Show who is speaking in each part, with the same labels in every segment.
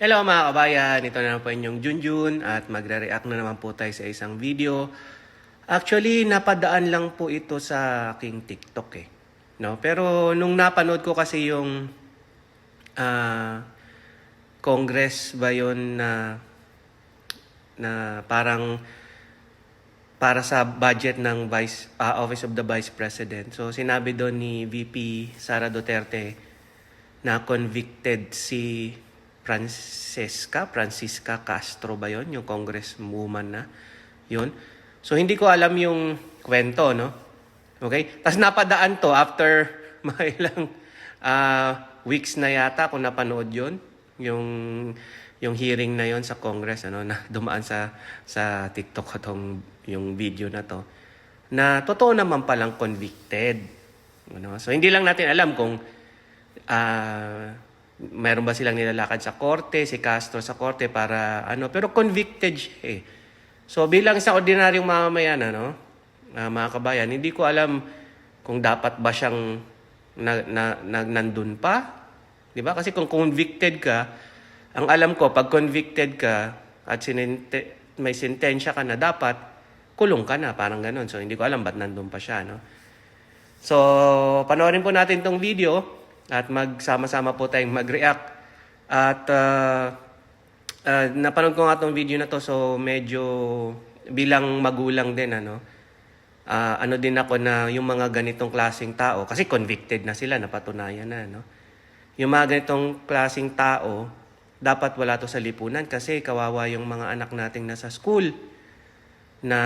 Speaker 1: Hello mga kabayan, ito na naman po inyong Junjun at magre-react na naman po tayo sa isang video. Actually, napadaan lang po ito sa aking TikTok No? Pero nung napanood ko kasi yung Congress ba yun na parang para sa budget ng Office of the Vice President. So sinabi doon ni VP Sara Duterte na convicted si Francisca Castro ba yon, yung congresswoman na yun. So hindi ko alam yung kwento, no? Okay? Tapos napadaan to after mga ilang weeks na yata kung napanood yon, yung hearing na yon sa Congress, ano, na dumaan sa TikTok ko yung video na to, na totoo naman palang convicted. Ano? So hindi lang natin alam kung meron ba silang nilalakad sa korte, si Castro sa korte para ano, pero convicted siya So bilang isang ordinaryong mamamayan, mga kabayan, hindi ko alam kung dapat ba siyang nandun pa. 'Di ba? Kasi kung convicted ka, ang alam ko, pag convicted ka at may sentensya ka na, dapat kulong ka na, parang gano'n. So hindi ko alam ba't nandun pa siya, no? So panoorin po natin tong video at magsama-sama po tayong mag-react. At napanood ko nga itong video na to, so medyo bilang magulang din, ano din ako na yung mga ganitong klaseng tao, kasi convicted na sila, napatunayan na, no? Yung mga ganitong klaseng tao, dapat wala to sa lipunan kasi kawawa yung mga anak nating nasa school na,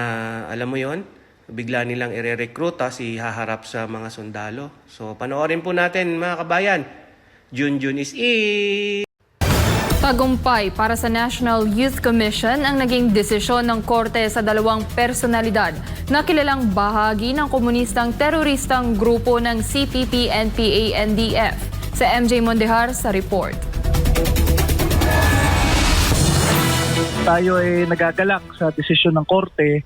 Speaker 1: alam mo yon, bigla nilang ire-recruit haharap sa mga sundalo. So panoorin po natin mga kabayan. Junjun is it!
Speaker 2: Tagumpay para sa National Youth Commission ang naging desisyon ng korte sa dalawang personalidad na kilalang bahagi ng komunistang teroristang grupo ng CPP-NPA-NDF. Sa MJ Mondehar sa report.
Speaker 3: Tayo ay nagagalak sa desisyon ng korte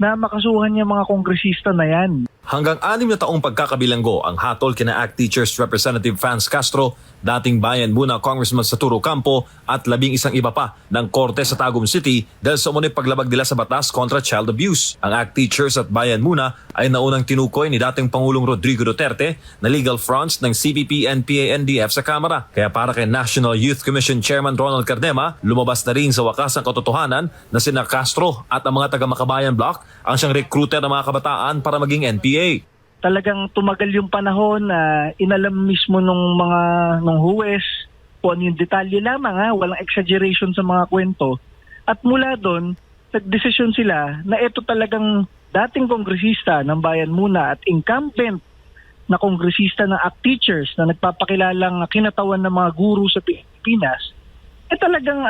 Speaker 3: na makasuhan yung mga kongresista na yan.
Speaker 4: Hanggang 6 na taong pagkakabilanggo ang hatol kina ACT Teachers Representative Franz Castro, dating Bayan Muna Congressman Saturo Campo at 11 iba pa ng korte sa Tagum City dahil sa umunay paglabag nila sa batas kontra child abuse. Ang ACT Teachers at Bayan Muna ay naunang tinukoy ni dating Pangulong Rodrigo Duterte na legal fronts ng CPP-NPA-NDF sa Kamara. Kaya para kay National Youth Commission Chairman Ronald Cardema, lumabas na rin sa wakas ang katotohanan na sina Castro at ang mga taga-Makabayan Block ang siyang recruiter ng mga kabataan para maging NPA.
Speaker 3: Talagang tumagal yung panahon na inalam mismo nung huwes kung ano yung detalye lamang, walang exaggeration sa mga kwento. At mula doon, nagdesisyon sila na ito talagang dating kongresista ng Bayan Muna at incumbent na kongresista ng ACT Teachers na nagpapakilalang kinatawan ng mga guru sa Pilipinas, talagang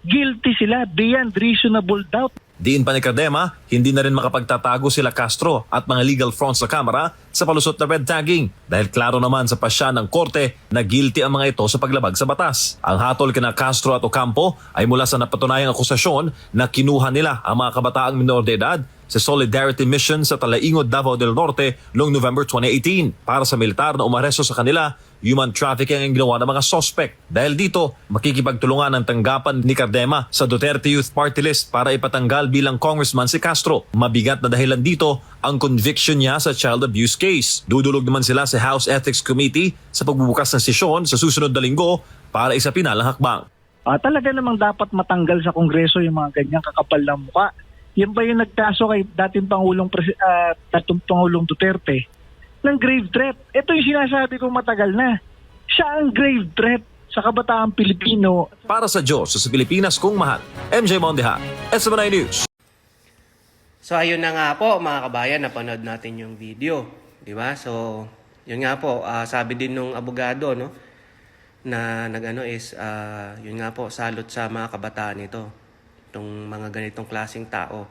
Speaker 3: guilty sila beyond reasonable doubt.
Speaker 4: Diin pa ni Cardema, hindi na rin makapagtatago sila Castro at mga legal fronts sa Kamara sa palusot na red tagging dahil klaro naman sa pasya ng korte na guilty ang mga ito sa paglabag sa batas. Ang hatol kina Castro at Ocampo ay mula sa napatunayang akusasyon na kinuha nila ang mga kabataang minor de edad sa Solidarity Mission sa Talaingod, Davao del Norte noong November 2018 para sa militar na umaresto sa kanila. Human trafficking ang ginawa ng mga sospek. Dahil dito, makikipagtulungan ang tanggapan ni Cardema sa Duterte Youth Party List para ipatanggal bilang congressman si Castro. Mabigat na dahilan dito ang conviction niya sa child abuse case. Dudulog naman sila sa House Ethics Committee sa pagbubukas ng sesyon sa susunod na linggo para isapin ang hakbang.
Speaker 3: Talaga namang dapat matanggal sa Kongreso yung mga ganyang kakapal ng mukha. Yan ba yung nagkaso kay dating Pangulong Duterte ng grave threat? Ito yung sinasabi kong matagal na. Siya ang grave threat sa kabataang Pilipino.
Speaker 4: Para sa Diyos sa Pilipinas kung mahal, MJ Mondehar, SMNI News.
Speaker 1: So ayun na nga po mga kabayan, napanood natin yung video, di ba? So yun nga po, sabi din nung abogado, no, na yun nga po, salot sa mga kabataan ito, itong mga ganitong klaseng tao.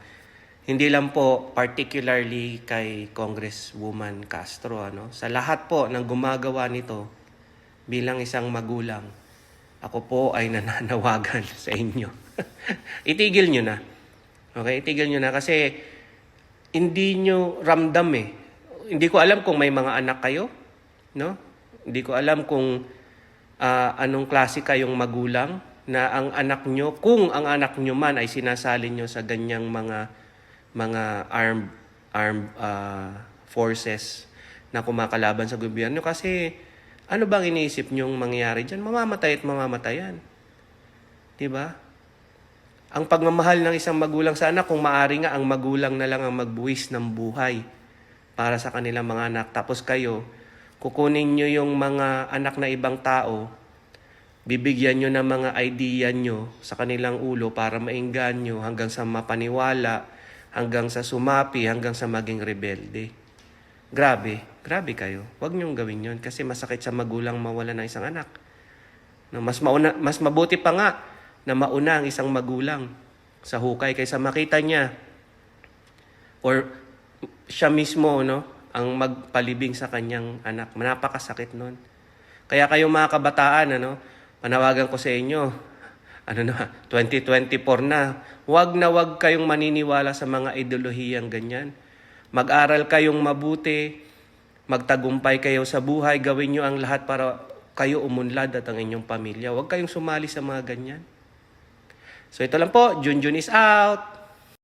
Speaker 1: Hindi lang po particularly kay Congresswoman Castro, sa lahat po ng gumagawa nito, bilang isang magulang, ako po ay nananawagan sa inyo. Itigil nyo na. Okay, itigil nyo na kasi hindi nyo ramdam Hindi ko alam kung may mga anak kayo, no? Hindi ko alam kung anong klase kayong magulang. na ang anak nyo, kung ang anak nyo man ay sinasalin nyo sa ganyang mga armed forces na kumakalaban sa gobyerno. Kasi ano bang iniisip nyong mangyayari dyan? Mamamatay at mamamatayan. Diba? Ang pagmamahal ng isang magulang sa anak, kung maari nga, ang magulang na lang ang magbuwis ng buhay para sa kanilang mga anak. Tapos kayo, kukunin nyo yung mga anak na ibang tao, bibigyan nyo ng mga idea nyo sa kanilang ulo para mainggan nyo hanggang sa mapaniwala, hanggang sa sumapi, hanggang sa maging rebelde. Grabe kayo. Huwag nyong gawin yun kasi masakit sa magulang mawala ng isang anak. Mas mabuti pa nga na mauna ang isang magulang sa hukay kaysa makita niya or siya mismo ang magpalibing sa kanyang anak. Napakasakit nun. Kaya kayo mga kabataan, panawagan ko sa inyo, 2024 na, wag kayong maniniwala sa mga ideolohiyang ganyan. Mag-aral kayong mabuti, magtagumpay kayo sa buhay, gawin nyo ang lahat para kayo umunlad at ang inyong pamilya. Huwag kayong sumali sa mga ganyan. So ito lang po, Junjun is out!